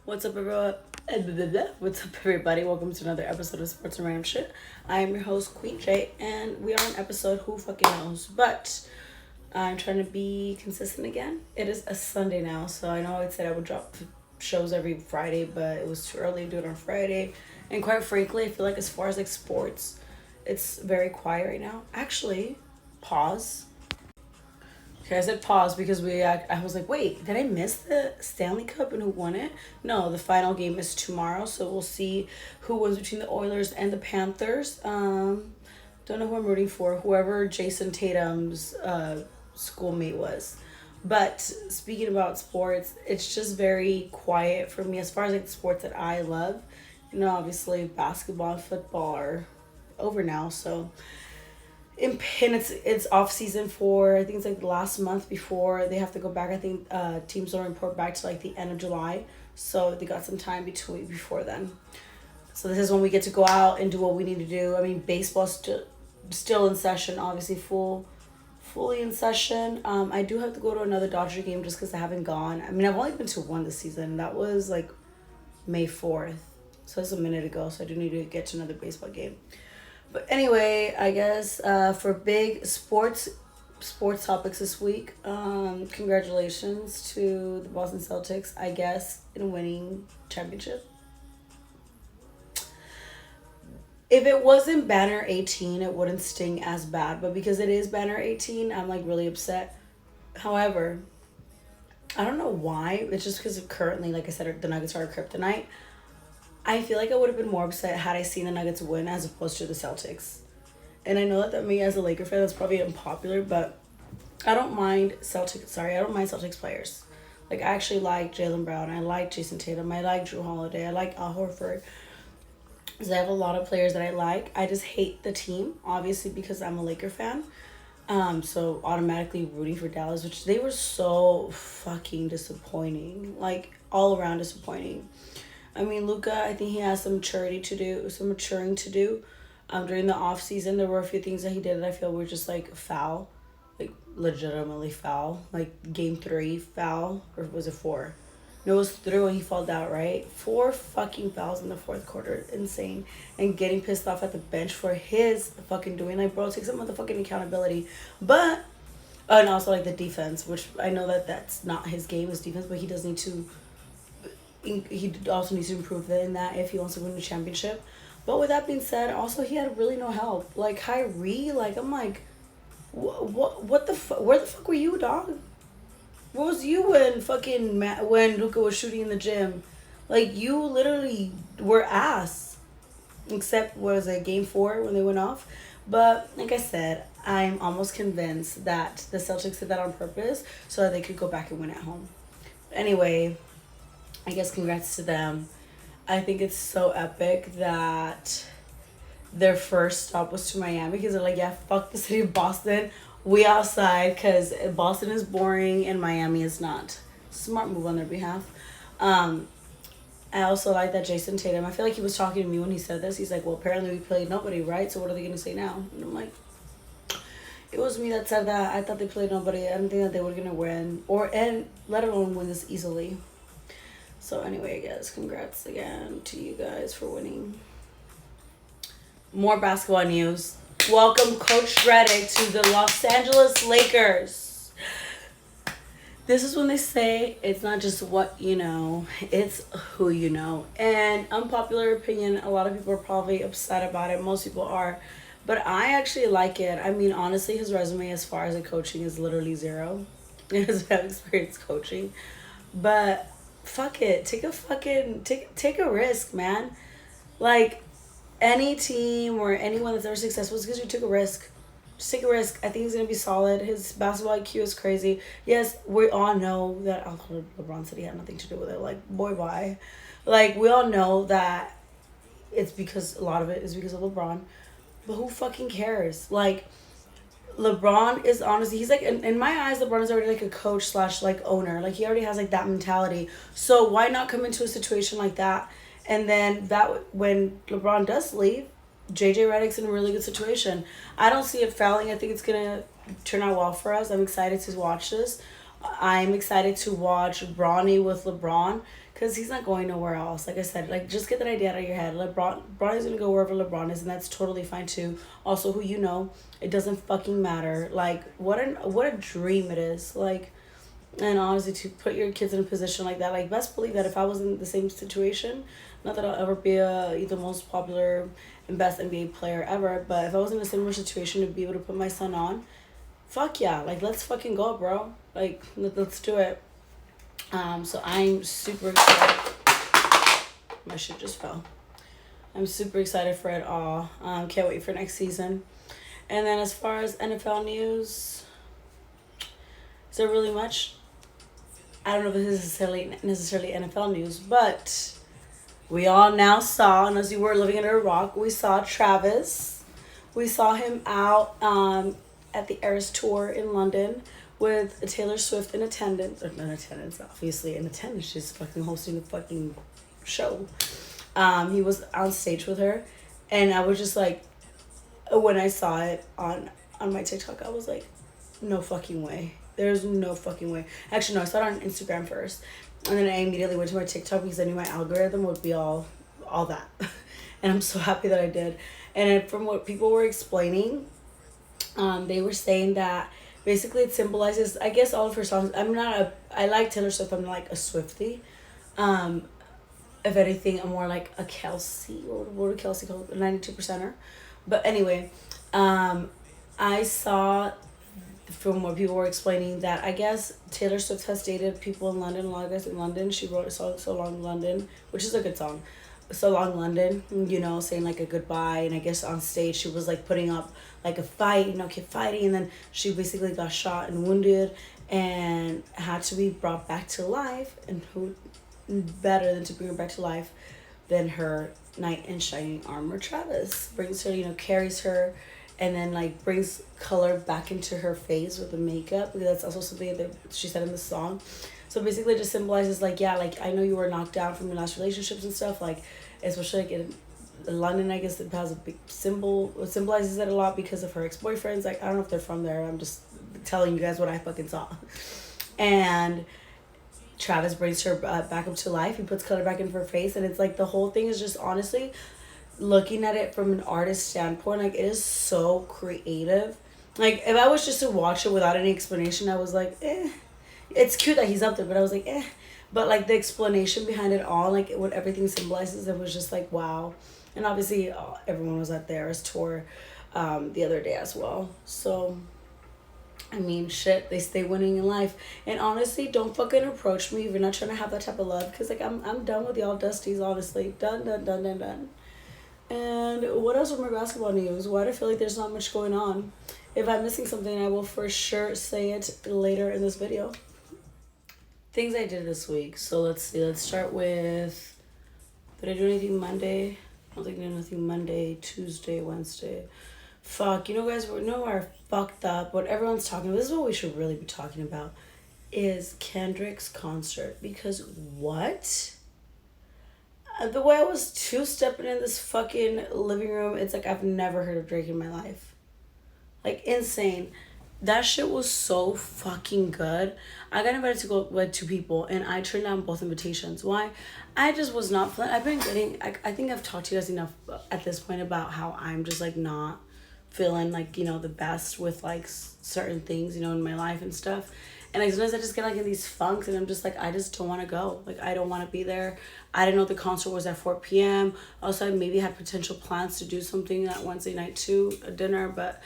What's up, everyone? What's up, everybody? Welcome to another episode of Sports and Random Shit. I am your host, Queen J, and we are on episode Who Fucking Knows. But I'm trying to be consistent again. It is a Sunday now, so I know I said I would drop shows every Friday, but it was too early to do it on Friday. And quite frankly, I feel like as far as like sports, it's very quiet right now. Actually, pause. Okay, I said pause because I was like, wait, did I miss the Stanley Cup and who won it? No, the final game is tomorrow, so we'll see who wins between the Oilers and the Panthers. Don't know who I'm rooting for. Whoever Jason Tatum's schoolmate was. But speaking about sports, it's just very quiet for me as far as like the sports that I love. Obviously basketball and football are over now, so and it's off season for I think it's like the last month before they have to go back. I think teams don't report back to like the end of July, so they got some time between before then. So this is when we get to go out and do what we need to do. I mean, baseball's still in session, obviously fully in session. I do have to go to another Dodger game just because I haven't gone. I mean, I've only been to one this season. That was like May 4th, so that's a minute ago. So I do need to get to another baseball game. But anyway, I guess for big sports topics this week, congratulations to the Boston Celtics, I guess, in winning championship. If it wasn't Banner 18, it wouldn't sting as bad. But because it is Banner 18, I'm like really upset. However, I don't know why. It's just because currently, like I said, the Nuggets are a kryptonite. I feel like I would have been more upset had I seen the Nuggets win as opposed to the Celtics. And I know that me as a Laker fan, that's probably unpopular, but I don't mind Celtics. Sorry, I don't mind Celtics players. Like I actually like Jaylen Brown. I like Jason Tatum. I like Drew Holiday. I like Al Horford. So I have a lot of players that I like. I just hate the team, obviously because I'm a Laker fan. So automatically rooting for Dallas, which they were so fucking disappointing. Like all around disappointing. I mean, Luka, I think he has some maturity to do, some maturing to do. During the off season, there were a few things that he did that I feel were just like foul, like legitimately foul, like game 3 foul, or was it 4? No, it was 3 when he fouled out, right? 4 fucking fouls in the fourth quarter, insane, and getting pissed off at the bench for his fucking doing. Like, bro, take some motherfucking accountability. But and also like the defense, which I know that that's not his game, his defense, but he does need to he also needs to improve in that if he wants to win the championship. But with that being said, also he had really no help. Like Kyrie, like I'm like, what the fuck? Where the fuck were you, dog? Where was you when when Luka was shooting in the gym? Like you literally were ass. Except was it game 4 when they went off. But like I said, I'm almost convinced that the Celtics did that on purpose so that they could go back and win at home. Anyway, I guess congrats to them. I think it's so epic that their first stop was to Miami because they're like, yeah, fuck the city of Boston. We outside because Boston is boring and Miami is not. Smart move on their behalf. Um, I also like that Jason Tatum, I feel like he was talking to me when he said this. He's like, well, apparently we played nobody, right? So what are they going to say now? And I'm like, it was me that said that. I thought they played nobody. I didn't think that they were going to win. And let alone win this easily. So anyway, I guess congrats again to you guys for winning. More basketball news. Welcome Coach Redick to the Los Angeles Lakers. This is when they say it's not just what you know, it's who you know. And unpopular opinion, a lot of people are probably upset about it. Most people are. But I actually like it. I mean, honestly, his resume as far as the coaching is literally zero. He doesn't have experience coaching. But fuck it. Take a risk, man. Like any team or anyone that's ever successful is because you took a risk. Just take a risk. I think he's gonna be solid. His basketball IQ is crazy. Yes, we all know that LeBron said he had nothing to do with it. Like, boy, bye. Like, we all know that it's because a lot of it is because of LeBron. But who fucking cares? Like, LeBron is honestly, he's like, in my eyes, LeBron is already like a coach slash like owner. Like, he already has like that mentality. So why not come into a situation like that? And then when LeBron does leave, JJ Redick's in a really good situation. I don't see it failing. I think it's going to turn out well for us. I'm excited to watch this. I'm excited to watch Bronny with LeBron Because he's not going nowhere else. Like I said, like just get that idea out of your head. LeBron is gonna go wherever LeBron is, and that's totally fine too. Also, who you know, it doesn't fucking matter. Like what a dream it is. Like, and honestly, to put your kids in a position like that, like best believe that if I was in the same situation, not that I'll ever be the most popular and best NBA player ever, but if I was in a similar situation to be able to put my son on, fuck yeah, like let's fucking go, bro. Like let's do it. So I'm super excited. My shit just fell. I'm super excited for it all. Can't wait for next season. And then as far as NFL news, is there really much? I don't know if this is necessarily NFL news, but we all now saw, unless you were living under a rock, we saw Travis. We saw him out at the Eras Tour in London with Taylor Swift in attendance. Or not in attendance, obviously in attendance. She's fucking hosting the fucking show. He was on stage with her. And I was just like, when I saw it on my TikTok, I was like, no fucking way. There's no fucking way. Actually, no, I saw it on Instagram first. And then I immediately went to my TikTok because I knew my algorithm would be all that. And I'm so happy that I did. And from what people were explaining, they were saying that basically it symbolizes, I guess, all of her songs. I like Taylor Swift. I'm like a Swiftie. If anything, I'm more like a Kelsey. What would Kelsey call it? 92%er. But anyway, I saw from what people were explaining that I guess Taylor Swift has dated people in London, a lot of guys in London. She wrote a song, So Long London, which is a good song. So Long London, you know, saying like a goodbye. And I guess on stage she was like putting up like a fight, you know, kept fighting. And then she basically got shot and wounded and had to be brought back to life. And who better than to bring her back to life than her knight in shining armor, Travis. Brings her, you know, carries her, and then like brings color back into her face with the makeup, because that's also something that she said in the song. So basically it just symbolizes like, yeah, like I know you were knocked down from your last relationships and stuff, like especially like in London, I guess it has a big symbol. It symbolizes it a lot because of her ex-boyfriends. Like I don't know if they're from there, I'm just telling you guys what I fucking saw. And Travis brings her back up to life. He puts color back in her face, and it's like the whole thing is just honestly looking at it from an artist standpoint, like it is so creative. Like if I was just to watch it without any explanation, I was like, eh. It's cute that he's up there, but I was like, eh. But like the explanation behind it all, like what everything symbolizes, it was just like wow. And obviously everyone was at the Eras Tour the other day as well. So I mean, shit, they stay winning in life. And honestly, don't fucking approach me if you're not trying to have that type of love. Because, like, I'm done with y'all dusties, honestly. Done. And what else with my basketball news? Why do I feel like there's not much going on? If I'm missing something, I will for sure say it later in this video. Things I did this week. So let's see. Let's start with... Did I do anything Monday? I don't think I did anything Monday, Tuesday, Wednesday. Fuck, you know guys, we know where I fucked up. What everyone's talking about, this is what we should really be talking about, is Kendrick's concert. Because what? The way I was two-stepping in this fucking living room, it's like I've never heard of Drake in my life. Like, insane. That shit was so fucking good. I got invited to go with 2 people, and I turned down both invitations. Why? I just was not feeling... I've been getting... I think I've talked to you guys enough at this point about how I'm just, like, not feeling like, you know, the best with like certain things, you know, in my life and stuff. And like sometimes I just get like in these funks, and I'm just like, I just don't want to go. Like I don't want to be there. I didn't know the concert was at 4 p.m. Also, I maybe had potential plans to do something that Wednesday night too, a dinner, but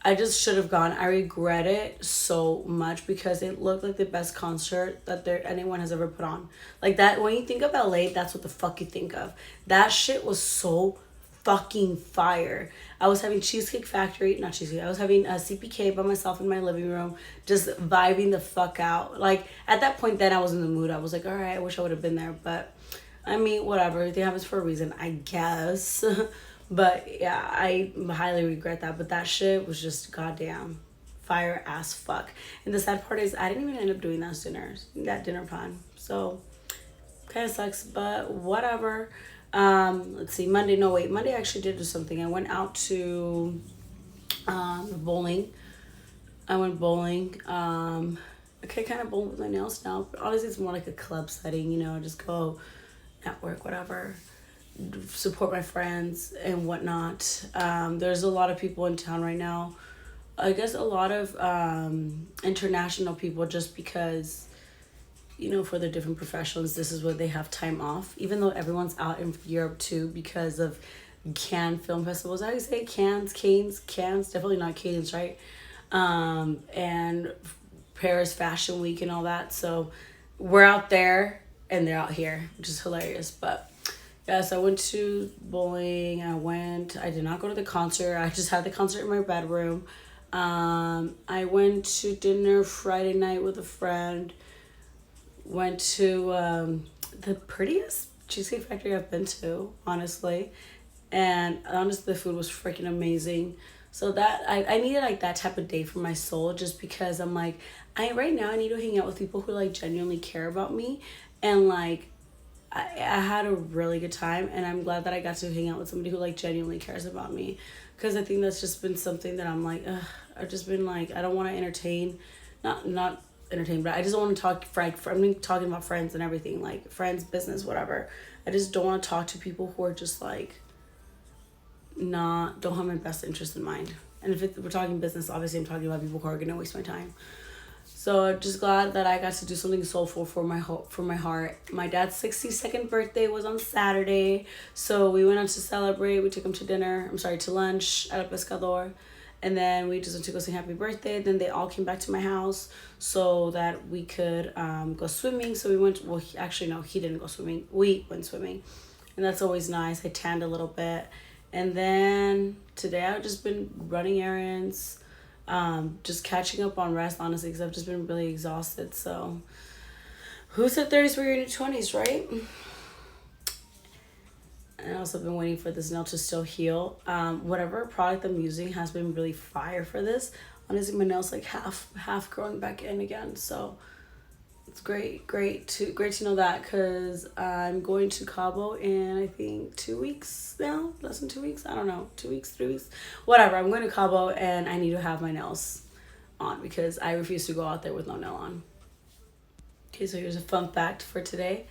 I just should have gone. I regret it so much because it looked like the best concert that anyone has ever put on. Like that, when you think of LA, that's what the fuck you think of. That shit was so fucking fire. I was having Cheesecake Factory, not Cheesecake, I was having a CPK by myself in my living room, just vibing the fuck out. Like, at that point then I was in the mood. I was like, alright, I wish I would have been there, but, I mean, whatever. Everything happens for a reason, I guess. But, yeah, I highly regret that, but that shit was just goddamn fire as fuck. And the sad part is, I didn't even end up doing that dinner plan. So, kind of sucks, but whatever. Let's see, Monday I actually did do something. I went out to bowling. I went bowling. Okay, kind of bold with my nails now. But honestly, it's more like a club setting, you know, just go network, whatever, support my friends and whatnot. There's a lot of people in town right now. I guess a lot of international people, just because, you know, for their different professions, this is where they have time off. Even though everyone's out in Europe too because of Cannes film festivals. How do you say Cannes? Definitely not Cannes, right? And Paris Fashion Week and all that. So we're out there and they're out here, which is hilarious. But yes, I went to bowling. I did not go to the concert. I just had the concert in my bedroom. I went to dinner Friday night with a friend. Went to the prettiest Cheesecake Factory I've been to, honestly. And honestly, the food was freaking amazing. So that I needed like that type of day for my soul, just because I'm like, I right now I need to hang out with people who like genuinely care about me. And like I had a really good time, and I'm glad that I got to hang out with somebody who like genuinely cares about me, because I think that's just been something that I'm like, ugh, I've just been like, I don't want to entertain, not entertain, but I just don't want to talk I'm talking about friends and everything, like friends, business, whatever. I just don't want to talk to people who are just like not don't have my best interest in mind. And if we're talking business, obviously I'm talking about people who are gonna waste my time. So I'm just glad that I got to do something soulful for my heart. My dad's 62nd birthday was on Saturday, so we went out to celebrate. We took him to dinner. I'm sorry, to lunch at a pescador, and then we just went to go sing happy birthday. Then they all came back to my house so that we could go swimming. So we went. Well, actually, no, he didn't go swimming. We went swimming, and that's always nice. I tanned a little bit, and then today I've just been running errands, just catching up on rest, honestly, because I've just been really exhausted. So who said 30s were your new 20s, right? And I also been waiting for this nail to still heal. Whatever product I'm using has been really fire for this. Honestly, my nail's like half growing back in again. So it's great to know that, because I'm going to Cabo in, I think, 2 weeks now, less than 2 weeks, I don't know, 2 weeks, 3 weeks, whatever. I'm going to Cabo and I need to have my nails on because I refuse to go out there with no nail on. Okay, so here's a fun fact for today.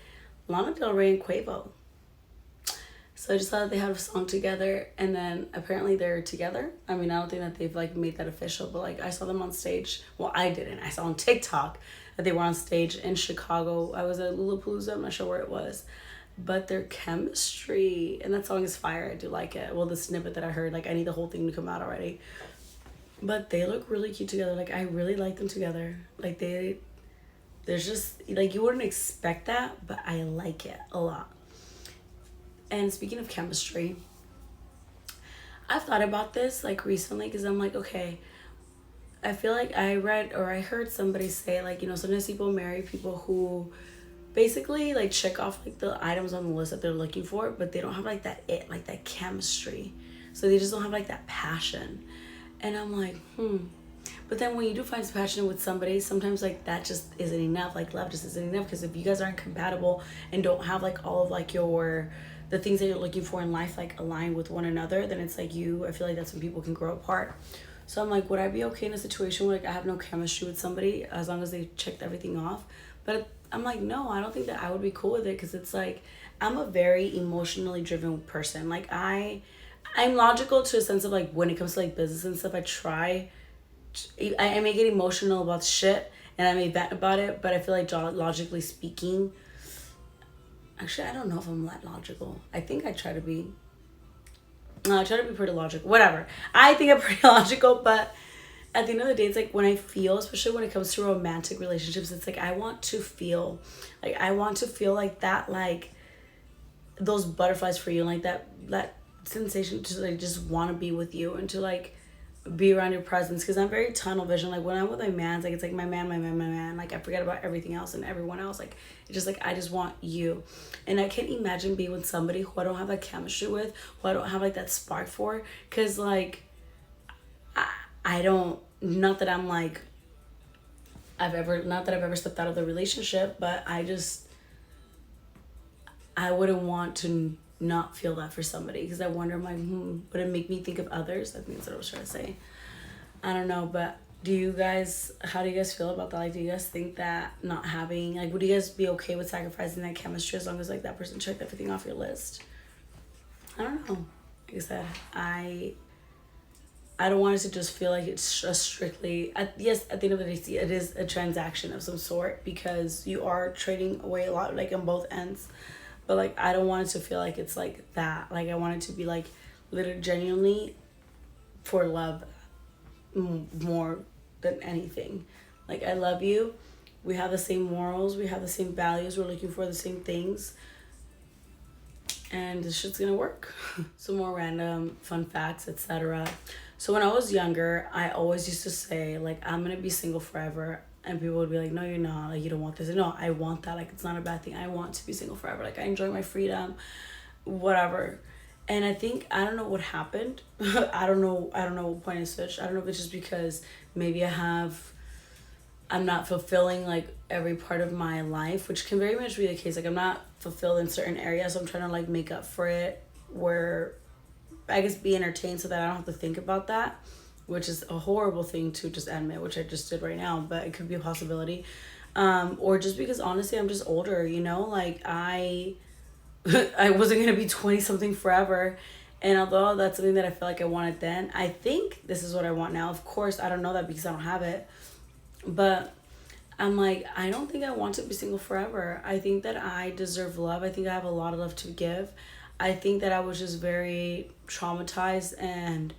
Lana Del Rey and Quavo. So I just thought they had a song together, and then apparently they're together. I mean, I don't think that they've like made that official, but like I saw them on stage. Well, I didn't. I saw on TikTok that they were on stage in Chicago. I was at Lollapalooza. I'm not sure where it was, but their chemistry and that song is fire. I do like it. Well, the snippet that I heard, like I need the whole thing to come out already. But they look really cute together. Like I really like them together. Like there's just like you wouldn't expect that, but I like it a lot. And speaking of chemistry, I've thought about this like recently, because I'm like, okay, I feel like I read or I heard somebody say, like, you know, sometimes people marry people who basically like check off like the items on the list that they're looking for, but they don't have like that chemistry. So they just don't have like that passion. And I'm like, But then when you do find passion with somebody, sometimes like that just isn't enough. Like love just isn't enough, because if you guys aren't compatible and don't have like all of like the things that you're looking for in life like align with one another, then it's like I feel like that's when people can grow apart. So I'm like, would I be okay in a situation where like I have no chemistry with somebody as long as they checked everything off? But I'm like, no, I don't think that I would be cool with it, because it's like I'm a very emotionally driven person. Like I'm logical to a sense of like when it comes to like business and stuff. I may get emotional about shit and I may vent about it, but I feel like logically speaking, actually I don't know if I'm that logical. I think I try to be. No, I try to be pretty logical. Whatever. I think I'm pretty logical, but at the end of the day, it's like when I feel, especially when it comes to romantic relationships, it's like I want to feel like that, like those butterflies for you, and like that sensation to like just want to be with you and to like be around your presence, because I'm very tunnel vision. Like when I'm with my man, like it's like my man. Like I forget about everything else and everyone else. Like it's just like I just want you, and I can't imagine being with somebody who I don't have that chemistry with, who I don't have like that spark for, because like I don't. Not that I'm like not that I've ever stepped out of the relationship, but I wouldn't want to not feel that for somebody, because I wonder, I'm like, would it make me think of others? I think that's what I was trying to say. I don't know, but How do you guys feel about that? Like, do you guys think that not having, like, would you guys be okay with sacrificing that chemistry as long as, like, that person checked everything off your list? I don't know. Like I said, I don't want it to just feel like it's just strictly, yes, at the end of the day, it is a transaction of some sort because you are trading away a lot, like, on both ends. But, like, I don't want it to feel like it's like that. Like, I want it to be, like, literally genuinely for love more than anything. Like, I love you. We have the same morals. We have the same values. We're looking for the same things. And this shit's gonna work. Some more random fun facts, etc. So when I was younger, I always used to say, like, I'm gonna be single forever. And people would be like, no, you're not. Like, you don't want this. And no, I want that. Like, it's not a bad thing. I want to be single forever. Like, I enjoy my freedom, whatever. And I think, I don't know what happened. I don't know what point I switched. I don't know if it's just because maybe I'm not fulfilling, like, every part of my life, which can very much be the case. Like, I'm not fulfilled in certain areas, so I'm trying to, like, make up for it, where I guess be entertained so that I don't have to think about that, which is a horrible thing to just admit, which I just did right now, but it could be a possibility. Or just because, honestly, I'm just older, you know? Like, I wasn't going to be 20 something forever. And although that's something that I feel like I wanted then, I think this is what I want now. Of course, I don't know that because I don't have it. But I'm like, I don't think I want to be single forever. I think that I deserve love. I think I have a lot of love to give. I think that I was just very traumatized and,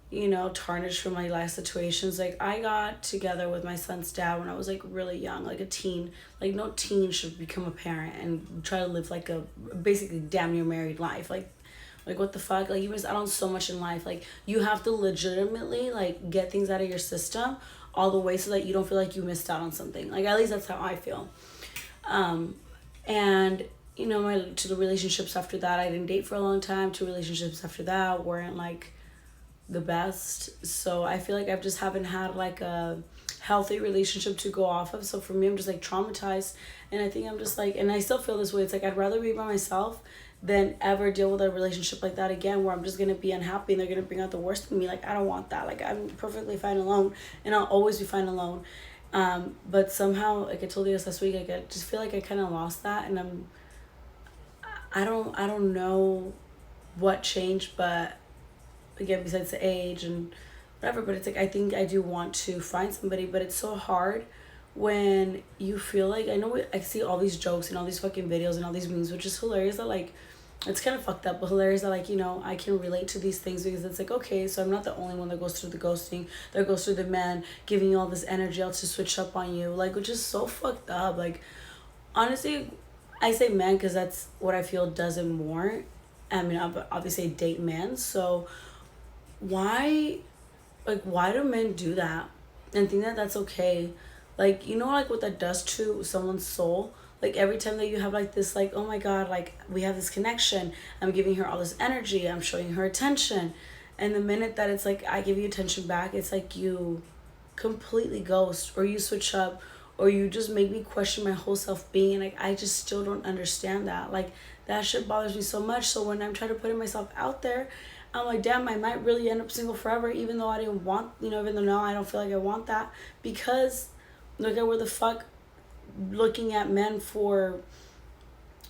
you know, tarnished from my life situations. Like, I got together with my son's dad when I was, like, really young, like a teen. Like, no teen should become a parent and try to live, like, a basically damn near married life. Like, what the fuck? Like, you miss out on so much in life. Like, you have to legitimately, like, get things out of your system all the way so that you don't feel like you missed out on something. Like, at least that's how I feel. And, you know, to the relationships after that, I didn't date for a long time. 2 relationships after that weren't, like, the best. So I feel like I've just haven't had, like, a healthy relationship to go off of. So for me, I'm just, like, traumatized. And I think I'm just, like, and I still feel this way. It's like, I'd rather be by myself than ever deal with a relationship like that again, where I'm just gonna be unhappy and they're gonna bring out the worst in me. Like, I don't want that. Like, I'm perfectly fine alone, and I'll always be fine alone. But somehow, like I told you this last week, like, I just feel like I kind of lost that, and I don't know what changed, but again, besides the age and whatever, but it's like, I think I do want to find somebody, but it's so hard when you feel like, I know I see all these jokes and all these fucking videos and all these memes, which is hilarious, that, like, it's kind of fucked up, but hilarious that, like, you know, I can relate to these things because it's like, okay, so I'm not the only one that goes through the ghosting, that goes through the man giving you all this energy out to switch up on you, like, which is so fucked up. Like, honestly, I say men because that's what I feel does it more. I mean, obviously I date men, so why, like, why do men do that and think that that's okay? Like, you know, like, what that does to someone's soul. Like, every time that you have, like, this, like, oh my god, like, we have this connection, I'm giving her all this energy, I'm showing her attention, and the minute that it's like I give you attention back, it's like you completely ghost, or you switch up, or you just make me question my whole self-being. Like, I just still don't understand that. Like, that shit bothers me so much. So when I'm trying to put myself out there, I'm like, damn, I might really end up single forever, even though I didn't want, you know, even though now I don't feel like I want that, because look at where the fuck looking at men for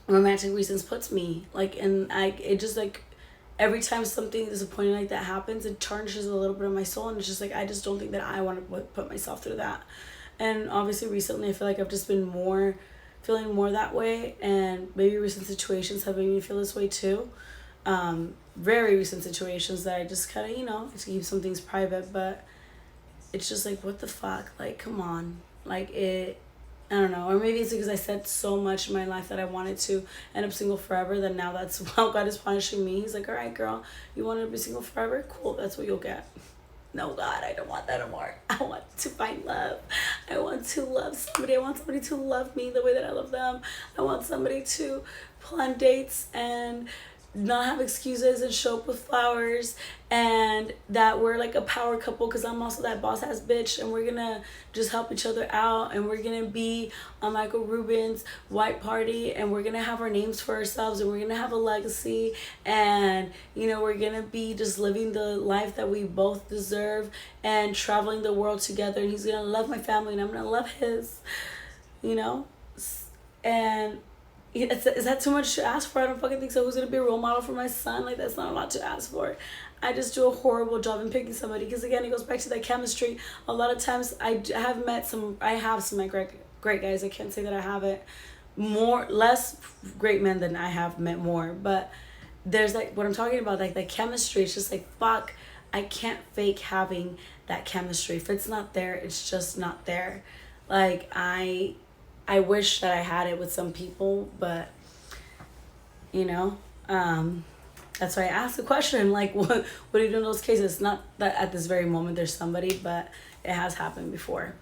romantic reasons puts me. Like, and it just, like, every time something disappointing like that happens, it tarnishes a little bit of my soul, and it's just like, I just don't think that I want to put myself through that. And obviously recently I feel like I've just been feeling more that way, and maybe recent situations have made me feel this way too. Very recent situations that I just kind of, you know, to keep some things private, but it's just like, what the fuck? Like, come on. Like, I don't know. Or maybe it's because I said so much in my life that I wanted to end up single forever, that now that's how God is punishing me. He's like, all right, girl, you wanted to be single forever? Cool, that's what you'll get. No, God, I don't want that anymore. I want to find love. I want to love somebody. I want somebody to love me the way that I love them. I want somebody to plan dates and not have excuses and show up with flowers, and that we're like a power couple because I'm also that boss ass bitch, and we're gonna just help each other out, and we're gonna be a Michael Rubin's white party, and we're gonna have our names for ourselves, and we're gonna have a legacy, and we're gonna be just living the life that we both deserve and traveling the world together, and he's gonna love my family and I'm gonna love his, you know and is that too much to ask for? I don't fucking think so. Who's gonna be a role model for my son? Like, that's not a lot to ask for. I just do a horrible job in picking somebody because, again, it goes back to that chemistry. A lot of times I have some like great guys. I can't say that I haven't. Less great men than I have met more, but there's like what I'm talking about, like the chemistry. It's just like, fuck, I can't fake having that chemistry. If it's not there, it's just not there. Like, I wish that I had it with some people, but that's why I asked the question, like, what do you do in those cases? Not that at this very moment there's somebody, but it has happened before.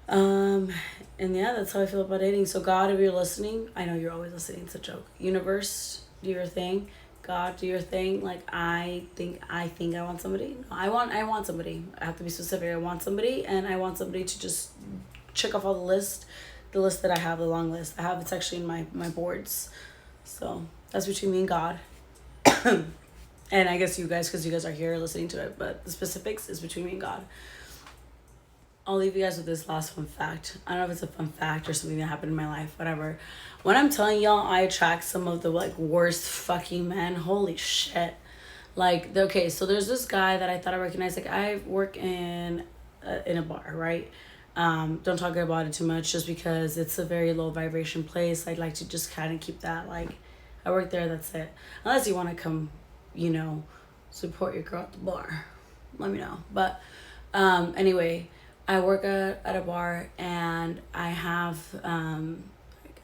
And yeah, that's how I feel about dating. So God, if you're listening, I know you're always listening, it's a joke. Universe, do your thing. God, do your thing. Like, I think I want somebody. No, I want somebody. I have to be specific. I want somebody, and I want somebody to just check off all the list that I have, the long list. It's actually in my boards. So that's between me and God. And I guess you guys, because you guys are here listening to it, but the specifics is between me and God. I'll leave you guys with this last fun fact. I don't know if it's a fun fact or something that happened in my life, whatever. When I'm telling y'all I attract some of the like worst fucking men, holy shit. Like, okay, so there's this guy that I thought I recognized. Like, I work in a bar, right? Don't talk about it too much just because it's a very low vibration place. I'd like to just kind of keep that, like, I work there, that's it. Unless you want to come, support your girl at the bar, let me know. But anyway, I work at a bar, and I have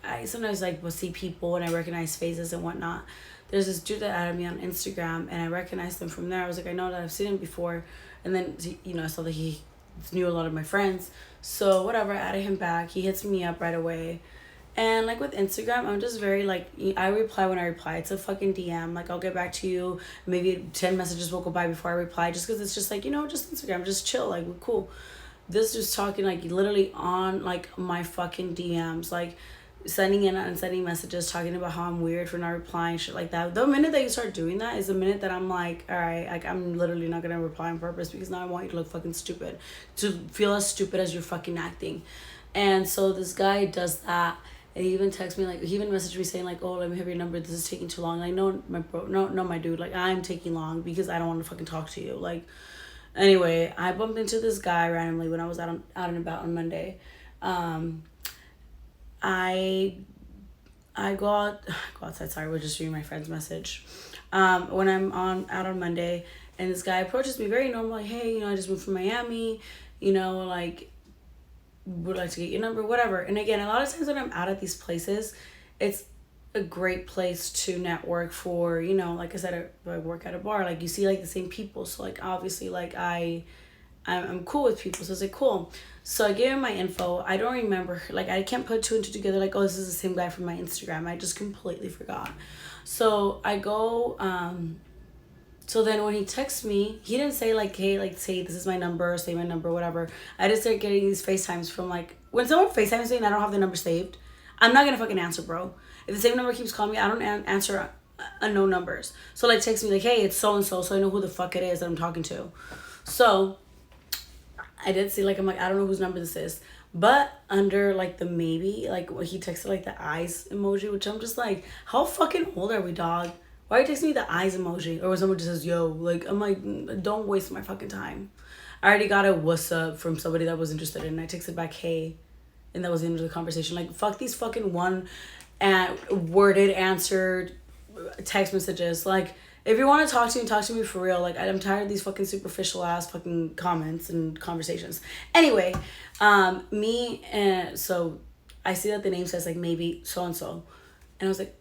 I sometimes like will see people and I recognize faces and whatnot. There's this dude that added me on Instagram, and I recognized them from there. I was like, I know that I've seen him before. And then I saw that he knew a lot of my friends, so whatever, I added him back. He hits me up right away. And like with Instagram, I'm just very like, I reply when I reply. It's a fucking DM. Like, I'll get back to you. Maybe 10 messages will go by before I reply, just because it's just like, just Instagram, just chill, like, we're cool. This just talking like literally on like my fucking DMs, like sending in and sending messages talking about how I'm weird for not replying, shit like that. The minute that you start doing that is the minute that I'm like, all right, like, I'm literally not gonna reply on purpose, because now I want you to look fucking stupid, to feel as stupid as you're fucking acting. And so this guy does that, and he even texts me, like, he even messaged me saying like, oh, let me have your number, this is taking too long. Like, no, my dude, like, I'm taking long because I don't want to fucking talk to you. Like, anyway, I bumped into this guy randomly when I was out and about on Monday. I go outside. Sorry, we're just reading my friend's message. When I'm out on Monday, and this guy approaches me very normal, like, hey, I just moved from Miami, like, would like to get your number, whatever. And again, a lot of times when I'm out at these places, it's a great place to network for, like I said, I work at a bar, like, you see like the same people, so like obviously like I'm cool with people, so it's like, cool. So I gave him my info. I don't remember, like, I can't put two and two together, like, oh, this is the same guy from my Instagram. I just completely forgot. So I go, so then when he texts me, he didn't say like, hey, like, say this is my number, say my number, whatever. I just started getting these FaceTimes from, like, when someone FaceTimes me and I don't have the number saved, I'm not gonna fucking answer, bro. If the same number keeps calling me, I don't answer unknown numbers. So like, text me like, hey, it's so and so I know who the fuck it is that I'm talking to. So I did see, like, I'm like, I don't know whose number this is. But under, like, the maybe, like, he texted, like, the eyes emoji, which I'm just like, how fucking old are we, dog? Why are you texting me the eyes emoji? Or when someone just says, yo, like, I'm like, don't waste my fucking time. I already got a what's up from somebody that was interested in it. I texted back, hey. And that was the end of the conversation. Like, fuck these fucking worded answered text messages. Like, if you want to talk to me for real. Like, I'm tired of these fucking superficial ass fucking comments and conversations. Anyway, so I see that the name says like maybe so and so, and I was like,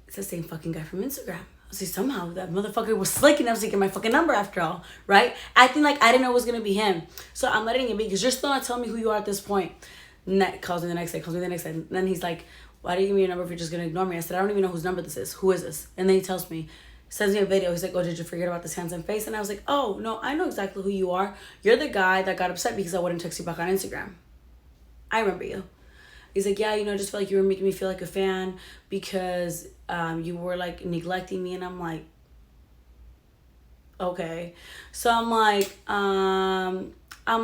it's the same fucking guy from Instagram. I was like, somehow that motherfucker was slick enough to get my fucking number after all, right? Acting like I didn't know it was gonna be him. So I'm letting it be because you're still not telling me who you are at this point. Calls me the next day. And then he's like, why do you give me your number if you're just gonna ignore me? I said, I don't even know whose number this is. Who is this? And then he tells me, sends me a video. He's like, oh, did you forget about this handsome face? And I was like, oh, no, I know exactly who you are. You're the guy that got upset because I wouldn't text you back on Instagram. I remember you. He's like, yeah, you know, I just felt like you were making me feel like a fan because you were like neglecting me. And I'm like, okay. So I'm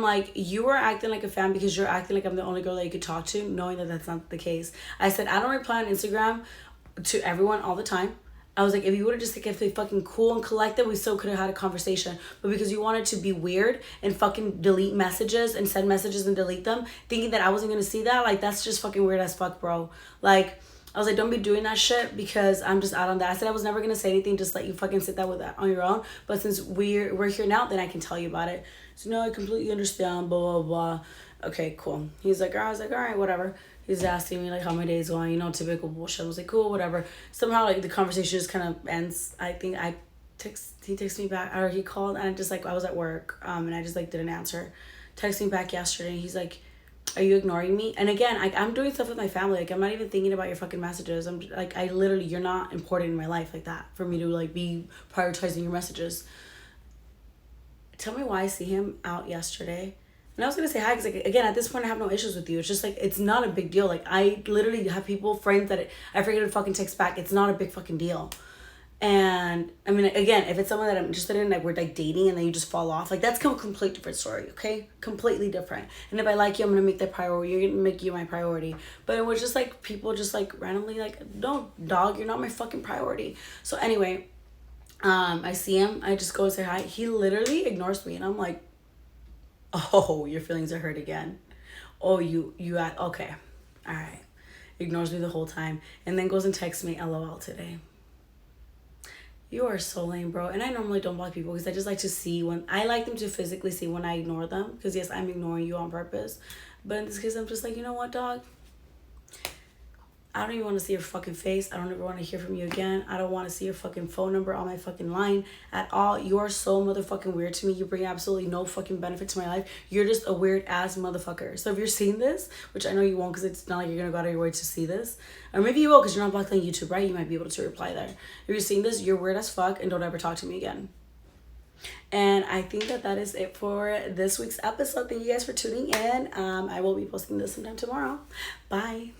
like, you were acting like a fan because you're acting like I'm the only girl that you could talk to, knowing that that's not the case. I said, I don't reply on Instagram to everyone all the time. I was like, if you would have just like, if they fucking cool and collected, we still could have had a conversation. But because you wanted to be weird and fucking delete messages and send messages and delete them, thinking that I wasn't gonna see that, like, that's just fucking weird as fuck, bro. Like, I was like, don't be doing that shit because I'm just out on that. I said I was never gonna say anything, just let you fucking sit that with that on your own. But since we're here now, then I can tell you about it. So no, I completely understand, blah, blah, blah. Okay, cool. He's like, I was like, all right, whatever. He's asking me like how my day's going, you know, typical bullshit. I was like, cool, whatever. Somehow like the conversation just kind of ends. I think he texted me back, or he called, and I just like, I was at work, and I just like didn't answer. Texted me back yesterday, and he's like, are you ignoring me? And again, I'm doing stuff with my family. Like, I'm not even thinking about your fucking messages. I'm like, I literally, you're not important in my life like that for me to like be prioritizing your messages. Tell me why I see him out yesterday. And I was going to say hi because, like, again, at this point, I have no issues with you. It's just, like, it's not a big deal. Like, I literally have people, friends that I forget to fucking text back. It's not a big fucking deal. And, I mean, again, if it's someone that I'm interested in, like, we're, like, dating and then you just fall off, like, that's a completely different story, okay? Completely different. And if I like you, I'm going to make that priority. You're going to make you my priority. But it was just, like, people just, like, randomly, like, no, dog, you're not my fucking priority. So, anyway, I see him. I just go and say hi. He literally ignores me. And I'm like, oh, your feelings are hurt again. Oh, you okay. All right. Ignores me the whole time. And then goes and texts me, LOL today. You are so lame, bro. And I normally don't block people because I just like to see when, I like them to physically see when I ignore them. Because yes, I'm ignoring you on purpose. But in this case, I'm just like, you know what, dog? I don't even want to see your fucking face. I don't ever want to hear from you again. I don't want to see your fucking phone number on my fucking line at all. You are so motherfucking weird to me. You bring absolutely no fucking benefit to my life. You're just a weird ass motherfucker. So if you're seeing this, which I know you won't because it's not like you're going to go out of your way to see this. Or maybe you will because you're not blocked on YouTube, right? You might be able to reply there. If you're seeing this, you're weird as fuck and don't ever talk to me again. And I think that is it for this week's episode. Thank you guys for tuning in. I will be posting this sometime tomorrow. Bye.